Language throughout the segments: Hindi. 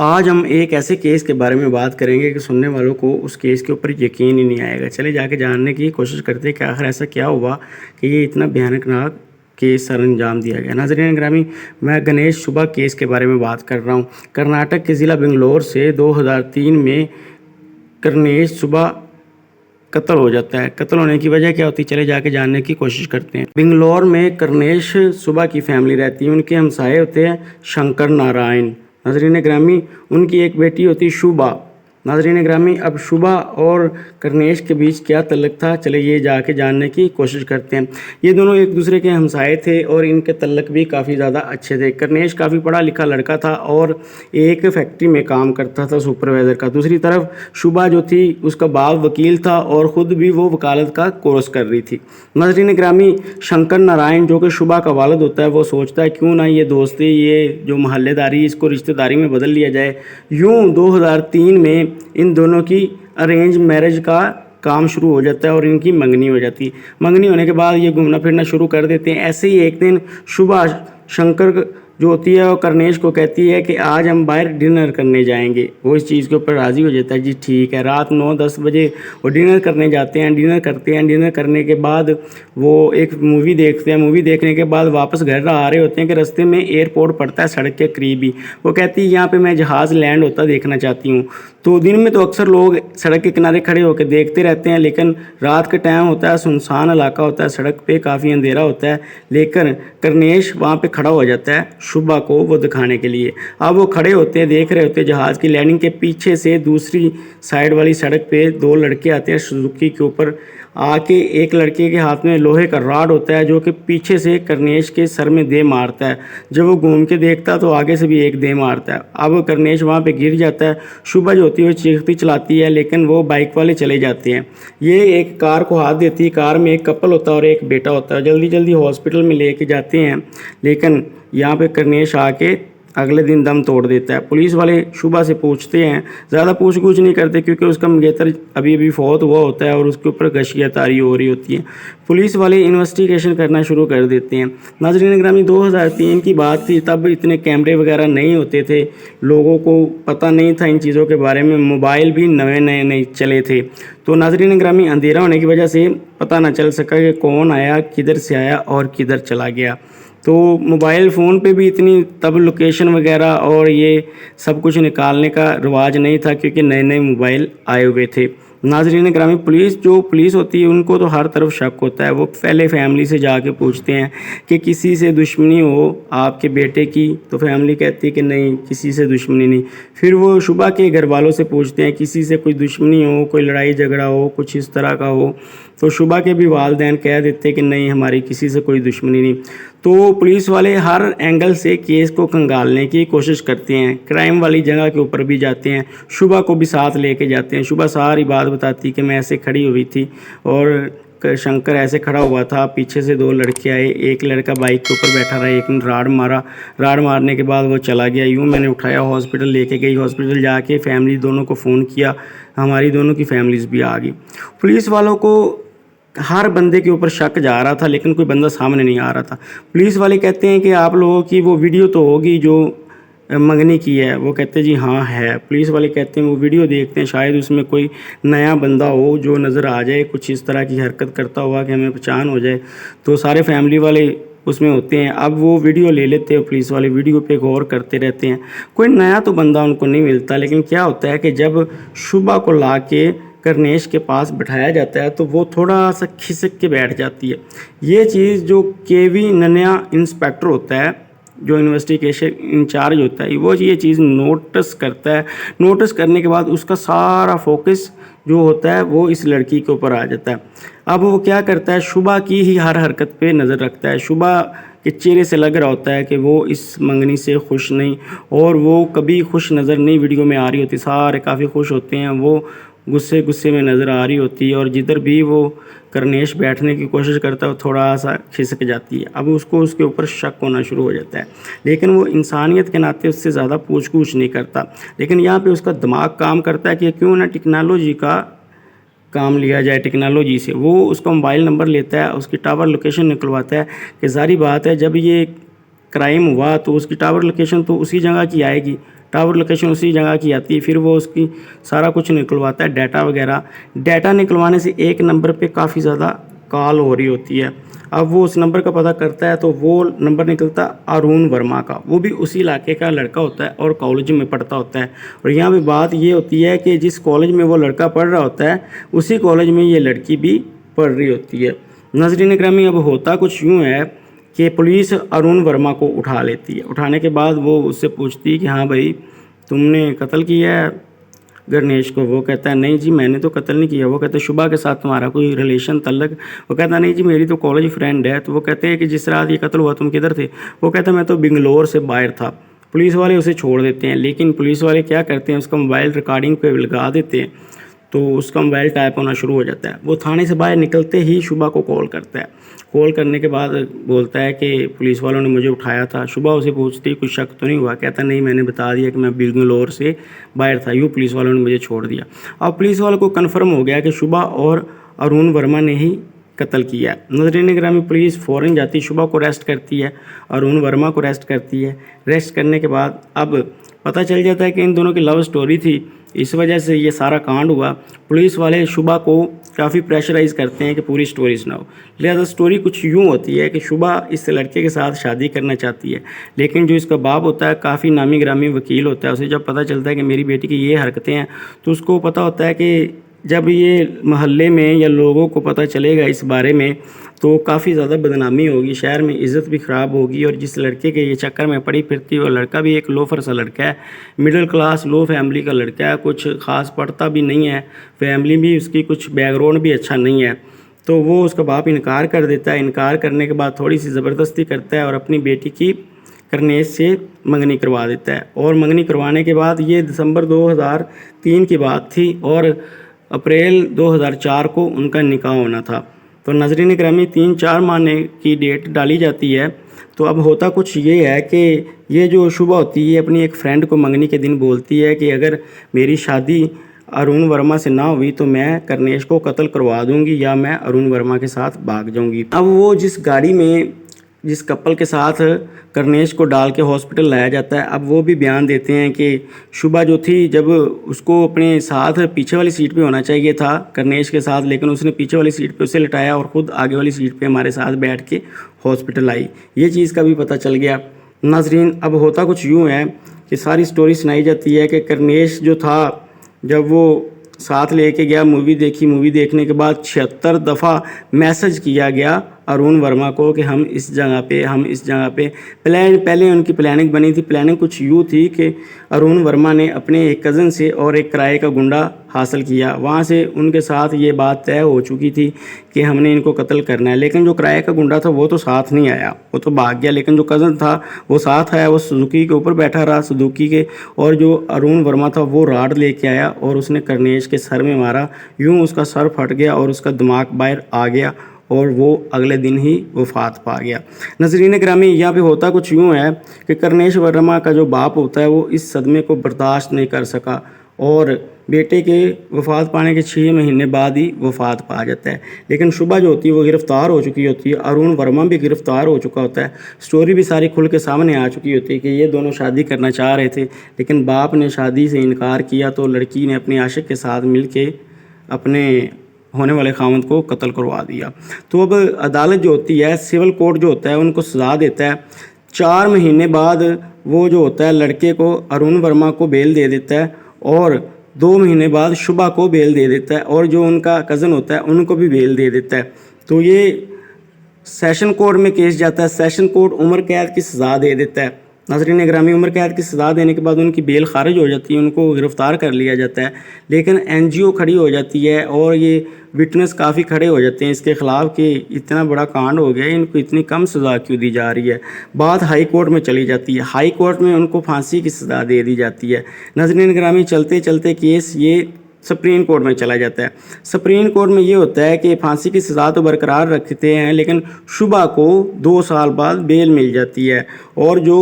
आज हम एक ऐसे केस के बारे में बात करेंगे कि सुनने वालों को उस केस के ऊपर यकीन ही नहीं आएगा। चले जाके जानने की कोशिश करते हैं कि आखिर ऐसा क्या हुआ कि ये इतना भयानक केस सर अंजाम दिया गया। नाज़रीन ग्रामी, मैं गणेश शुभा केस के बारे में बात कर रहा हूँ। कर्नाटक के ज़िला बेंगलोर से 2003 में गणेश शुभा कत्ल हो जाता है। कत्ल होने की वजह क्या होती है, चले जाके जानने की कोशिश करते हैं। बेंगलोर में गणेश शुभा की फैमिली रहती है। उनके हमसाये होते हैं शंकर नारायण। नाज़रीन ग्रामी, उनकी एक बेटी होती है शुभा। नाज़रीन ग्रामी, अब शुभा और गणेश के बीच क्या तल्लुक़ था, चले ये जाके जानने की कोशिश करते हैं। ये दोनों एक दूसरे के हमसाये थे और इनके तल्लुक़ भी काफ़ी ज़्यादा अच्छे थे। गणेश काफ़ी पढ़ा लिखा लड़का था और एक फैक्ट्री में काम करता था सुपरवाइज़र का। दूसरी तरफ शुभा जो थी, उसका बाप वकील था और ख़ुद भी वो वकालत का कोर्स कर रही थी। नाज़रीन ग्रामी, शंकर नारायण जो कि शुभा का वालिद होता है, वो सोचता है क्यों ना ये दोस्ती, ये जो महल्लेदारी, इसको रिश्तेदारी में बदल लिया जाए। यूँ 2003 में इन दोनों की अरेंज मैरिज का काम शुरू हो जाता है और इनकी मंगनी हो जाती है। मंगनी होने के बाद ये घूमना फिरना शुरू कर देते हैं। ऐसे ही एक दिन शुभा शंकर जो होती है वो गणेश को कहती है कि आज हम बाहर डिनर करने जाएंगे। वो इस चीज़ के ऊपर राज़ी हो जाता है, जी ठीक है। रात 9-10 बजे वो डिनर करने जाते हैं, डिनर करते हैं। डिनर करने के बाद वो एक मूवी देखते हैं। मूवी देखने के बाद वापस घर आ रहे होते हैं कि रास्ते में एयरपोर्ट पड़ता है सड़क के करीब ही। वो कहती है यहाँ पे मैं जहाज़ लैंड होता देखना चाहती हूँ। तो दिन में तो अक्सर लोग सड़क के किनारे खड़े होकर देखते रहते हैं, लेकिन रात का टाइम होता है, सुनसान इलाका होता है, सड़क पे काफ़ी अंधेरा होता है। लेकिन गणेश वहाँ पे खड़ा हो जाता है शुभा को वो दिखाने के लिए। अब वो खड़े होते हैं, देख रहे होते हैं जहाज़ की लैंडिंग के पीछे से दूसरी साइड वाली सड़क पे दो लड़के आते हैं सुजुकी के ऊपर आके। एक लड़के के हाथ में लोहे का रॉड होता है जो कि पीछे से गणेश के सर में दे मारता है। जब वो घूम के देखता है तो आगे से भी एक दे मारता है। अब गणेश वहाँ पे गिर जाता है। शुभा जो होती है वो चीखती चलाती है, लेकिन वो बाइक वाले चले जाते हैं। ये एक कार को हाथ देती है। कार में एक कपल होता है और एक बेटा होता है। जल्दी जल्दी हॉस्पिटल में लेके जाते हैं, लेकिन यहाँ पे गणेश आके अगले दिन दम तोड़ देता है। पुलिस वाले शुभा से पूछते हैं, ज़्यादा पूछ कुछ नहीं करते क्योंकि उसका मंगेतर अभी अभी फौत हुआ होता है और उसके ऊपर गशियातारी हो रही होती है। पुलिस वाले इन्वेस्टिगेशन करना शुरू कर देते हैं। नाज़रीन ग्रामी, 2003 की बात थी, तब इतने कैमरे वगैरह नहीं होते थे, लोगों को पता नहीं था इन चीज़ों के बारे में, मोबाइल भी नए नए नहीं चले थे। तो नाज़रीन ग्रामी, अंधेरा होने की वजह से पता ना चल सका कि कौन आया, किधर से आया और किधर चला गया। तो मोबाइल फ़ोन पे भी इतनी तब लोकेशन वगैरह और ये सब कुछ निकालने का रिवाज नहीं था क्योंकि नए नए मोबाइल आए हुए थे। नाज़रीन ग्रामी, पुलिस होती है उनको तो हर तरफ शक होता है। वो पहले फैमिली से जाके पूछते हैं कि किसी से दुश्मनी हो आपके बेटे की, तो फैमिली कहती है कि नहीं, किसी से दुश्मनी नहीं। फिर वो शुभा के घर वालों से पूछते हैं किसी से कोई दुश्मनी हो, कोई लड़ाई झगड़ा हो, कुछ इस तरह का हो, तो शुभा के भी वालिदैन कह देते कि नहीं, हमारी किसी से कोई दुश्मनी नहीं। तो पुलिस वाले हर एंगल से केस को खंगालने की कोशिश करते हैं। क्राइम वाली जगह के ऊपर भी जाते हैं, शुभा को भी साथ लेके जाते हैं। शुभा सारी बात बताती कि मैं ऐसे खड़ी हुई थी और शंकर ऐसे खड़ा हुआ था, पीछे से दो लड़के आए, एक लड़का बाइक के ऊपर बैठा रहा, एक ने राड मारा, राड मारने के बाद वो चला गया। यूँ मैंने उठाया, हॉस्पिटल लेके गई, हॉस्पिटल जाके फैमिली दोनों को फ़ोन किया, हमारी दोनों की फैमिलीज़ भी आ गई। पुलिस वालों को हर बंदे के ऊपर शक जा रहा था, लेकिन कोई बंदा सामने नहीं आ रहा था। पुलिस वाले कहते हैं कि आप लोगों की वो वीडियो तो होगी जो मंगनी की है। वो कहते हैं जी हाँ है। पुलिस वाले कहते हैं वो वीडियो देखते हैं, शायद उसमें कोई नया बंदा हो जो नज़र आ जाए, कुछ इस तरह की हरकत करता हुआ कि हमें पहचान हो जाए। तो सारे फैमिली वाले उसमें होते हैं। अब वो वीडियो ले लेते हैं, पुलिस वाले वीडियो पे गौर करते रहते हैं। कोई नया तो बंदा उनको नहीं मिलता, लेकिन क्या होता है कि जब शुभा को ला के गणेश के पास बिठाया जाता है तो वो थोड़ा सा खिसक के बैठ जाती है। ये चीज़ जो केवी नन्या इंस्पेक्टर होता है, जो इन्वेस्टिगेशन इंचार्ज होता है, वो ये चीज़ नोटिस करता है। नोटिस करने के बाद उसका सारा फोकस जो होता है वो इस लड़की के ऊपर आ जाता है। अब वो क्या करता है, शुभा की ही हर हरकत पे नज़र रखता है। शुभा के चेहरे से लग रहा होता है कि वो इस मंगनी से खुश नहीं, और वो कभी खुश नज़र नहीं वीडियो में आ रही होती। सारे काफ़ी खुश होते हैं, वो गुस्से गुस्से में नज़र आ रही होती है, और जिधर भी वो गणेश बैठने की कोशिश करता है वो थोड़ा सा खिसक जाती है। अब उसको उसके ऊपर शक होना शुरू हो जाता है, लेकिन वो इंसानियत के नाते उससे ज़्यादा पूछ गूछ नहीं करता। लेकिन यहाँ पे उसका दिमाग काम करता है कि क्यों ना टेक्नोलॉजी का काम लिया जाए। टेक्नोलॉजी से वो उसका मोबाइल नंबर लेता है, उसकी टावर लोकेशन निकलवाता है कि जारी बात है जब ये क्राइम हुआ तो उसकी टावर लोकेशन तो उसी जगह की आएगी। टावर लोकेशन उसी जगह की आती है। फिर वो उसकी सारा कुछ निकलवाता है, डाटा वगैरह। डाटा निकलवाने से एक नंबर पे काफ़ी ज़्यादा कॉल हो रही होती है। अब वो उस नंबर का पता करता है तो वो नंबर निकलता अरुण वर्मा का। वो भी उसी इलाके का लड़का होता है और कॉलेज में पढ़ता होता है। और यहाँ पे बात ये होती है कि जिस कॉलेज में वो लड़का पढ़ रहा होता है उसी कॉलेज में ये लड़की भी पढ़ रही होती है। नाज़रीन ग्रामी, अब होता कुछ यूँ है कि पुलिस अरुण वर्मा को उठा लेती है। उठाने के बाद वो उससे पूछती है कि हाँ भाई, तुमने कत्ल किया है गणेश को? वो कहता है नहीं जी, मैंने तो कत्ल नहीं किया। वो कहते हैं शुभा के साथ तुम्हारा कोई रिलेशन तल्लक? वो कहता है नहीं जी, मेरी तो कॉलेज फ्रेंड है। तो वो कहते हैं कि जिस रात ये कत्ल हुआ तुम किधर थे? वो कहता है मैं तो बेंगलोर से बाहर था। पुलिस वाले उसे छोड़ देते हैं, लेकिन पुलिस वाले क्या करते हैं, उसका मोबाइल रिकॉर्डिंग पे लगा देते हैं तो उसका मोबाइल टाइप होना शुरू हो जाता है। वो थाने से बाहर निकलते ही शुभा को कॉल करता है। कॉल करने के बाद बोलता है कि पुलिस वालों ने मुझे उठाया था। शुभा उसे पूछती कुछ शक तो नहीं हुआ? कहता नहीं, मैंने बता दिया कि मैं बेंगलोर से बाहर था, यूँ पुलिस वालों ने मुझे छोड़ दिया। अब पुलिस वालों को कन्फर्म हो गया कि शुभा और अरुण वर्मा ने ही कत्ल किया है। नाज़रीन ग्रामी, पुलिस फ़ौरन जाती है, शुभा को अरेस्ट करती है, अरुण वर्मा को अरेस्ट करती है। अरेस्ट करने के बाद अब पता चल जाता है कि इन दोनों की लव स्टोरी थी, इस वजह से ये सारा कांड हुआ। पुलिस वाले शुभा को काफ़ी प्रेशराइज़ करते हैं कि पूरी स्टोरी सुनाओ। लिहाजा स्टोरी कुछ यूँ होती है कि शुभा इस लड़के के साथ शादी करना चाहती है, लेकिन जो इसका बाप होता है काफ़ी नामी ग्रामी वकील होता है। उसे जब पता चलता है कि मेरी बेटी की ये हरकतें हैं तो उसको पता होता है कि जब ये मोहल्ले में या लोगों को पता चलेगा इस बारे में तो काफ़ी ज़्यादा बदनामी होगी, शहर में इज़्ज़त भी ख़राब होगी। और जिस लड़के के ये चक्कर में पड़ी फिरती वो लड़का भी एक लोफर सा लड़का है, मिडिल क्लास लो फैमिली का लड़का है, कुछ ख़ास पढ़ता भी नहीं है, फैमिली भी उसकी कुछ बैकग्राउंड भी अच्छा नहीं है। तो वो उसका बाप इनकार कर देता है। इनकार करने के बाद थोड़ी सी ज़बरदस्ती करता है और अपनी बेटी की करनेश से मंगनी करवा देता है। और मंगनी करवाने के बाद ये दिसंबर 2003 की बात थी और अप्रैल 2004 को उनका निकाह होना था। तो नाज़रीन ग्रामी, 3-4 महीने की डेट डाली जाती है। तो अब होता कुछ ये है कि ये जो शुभा होती है अपनी एक फ्रेंड को मंगनी के दिन बोलती है कि अगर मेरी शादी अरुण वर्मा से ना हुई तो मैं करनेश को कत्ल करवा दूंगी या मैं अरुण वर्मा के साथ भाग जाऊंगी। अब वो जिस गाड़ी में जिस कपल के साथ करनेश को डाल के हॉस्पिटल लाया जाता है, अब वो भी बयान देते हैं कि शुभा जो थी जब उसको अपने साथ पीछे वाली सीट पे होना चाहिए था करनेश के साथ, लेकिन उसने पीछे वाली सीट पे उसे लिटाया और ख़ुद आगे वाली सीट पे हमारे साथ बैठ के हॉस्पिटल आई। ये चीज़ का भी पता चल गया। नाजरीन, अब होता कुछ यूँ है कि सारी स्टोरी सुनाई जाती है कि करनेश जो था जब वो साथ लेके गया, मूवी देखी, मूवी देखने के बाद 76 दफ़ा मैसेज किया गया अरुण वर्मा को कि हम इस जगह पे पहले उनकी प्लानिंग बनी थी। प्लानिंग कुछ यूँ थी कि अरुण वर्मा ने अपने एक कज़न से और एक किराए का गुंडा हासिल किया, वहाँ से उनके साथ ये बात तय हो चुकी थी कि हमने इनको कत्ल करना है। लेकिन जो किराए का गुंडा था वो तो साथ नहीं आया, वो तो भाग गया, लेकिन जो कज़न था वो साथ आया। वो सुजुकी के ऊपर बैठा रहा, सुजुकी के, और जो अरुण वर्मा था वो राड लेके आया और उसने करनेश के सर में मारा। यूँ उसका सर फट गया और उसका दिमाग बाहर आ गया और वो अगले दिन ही वफात पा गया। नाज़रीन ग्रामी, यहाँ पे होता कुछ यूँ है कि करनेश वर्मा का जो बाप होता है वो इस सदमे को बर्दाश्त नहीं कर सका और बेटे के वफात पाने के 6 महीने बाद ही वफात पा जाता है। लेकिन शुभा जो होती है वो गिरफ़्तार हो चुकी होती है, अरुण वर्मा भी गिरफ़्तार हो चुका होता है। स्टोरी भी सारी खुल के सामने आ चुकी होती है कि ये दोनों शादी करना चाह रहे थे, लेकिन बाप ने शादी से इनकार किया तो लड़की ने अपने आशिक के साथ मिल के अपने होने वाले खामद को कत्ल करवा दिया। तो अब अदालत जो होती है, सिविल कोर्ट जो होता है, उनको सज़ा देता है। 4 महीने बाद वो जो होता है लड़के को, अरुण वर्मा को बेल दे देता है और 2 महीने बाद शुभा को बेल दे देता है और जो उनका कज़न होता है उनको भी बेल दे देता है। तो ये सेशन कोर्ट में केस जाता है, सेशन कोर्ट उम्र कैद की सज़ा दे देता है। नाज़रीन ग्रामी, उम्र कैद की सज़ा देने के बाद उनकी बेल खारिज हो जाती है, उनको गिरफ़्तार कर लिया जाता है। लेकिन एनजीओ खड़ी हो जाती है और ये विटनेस काफ़ी खड़े हो जाते हैं इसके ख़िलाफ़ कि इतना बड़ा कांड हो गया, इनको इतनी कम सज़ा क्यों दी जा रही है। बात हाई कोर्ट में चली जाती है, हाई कोर्ट में उनको फांसी की सज़ा दे दी जाती है। नाज़रीन ग्रामी, चलते चलते केस ये सुप्रीम कोर्ट में चला जाता है। सुप्रीम कोर्ट में ये होता है कि फांसी की सज़ा तो बरकरार रखते हैं, लेकिन शुभा को 2 साल बाद बेल मिल जाती है और जो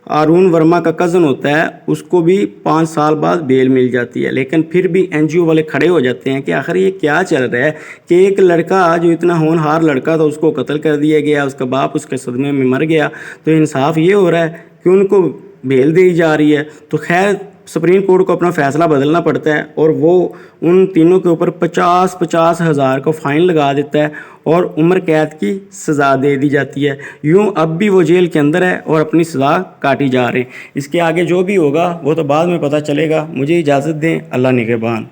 अरुण वर्मा का कज़न होता है उसको भी 5 साल बाद बेल मिल जाती है। लेकिन फिर भी एनजीओ वाले खड़े हो जाते हैं कि आखिर ये क्या चल रहा है कि एक लड़का जो इतना होनहार लड़का था उसको कत्ल कर दिया गया, उसका बाप उसके सदमे में मर गया, तो इंसाफ ये हो रहा है कि उनको बेल दी जा रही है। तो खैर सुप्रीम कोर्ट को अपना फ़ैसला बदलना पड़ता है और वो उन तीनों के ऊपर 50-50 हज़ार का फ़ाइन लगा देता है और उम्र कैद की सज़ा दे दी जाती है। यूँ अब भी वो जेल के अंदर है और अपनी सज़ा काटी जा रहे हैं। इसके आगे जो भी होगा वो तो बाद में पता चलेगा। मुझे इजाज़त दें, अल्लाह निगहबान।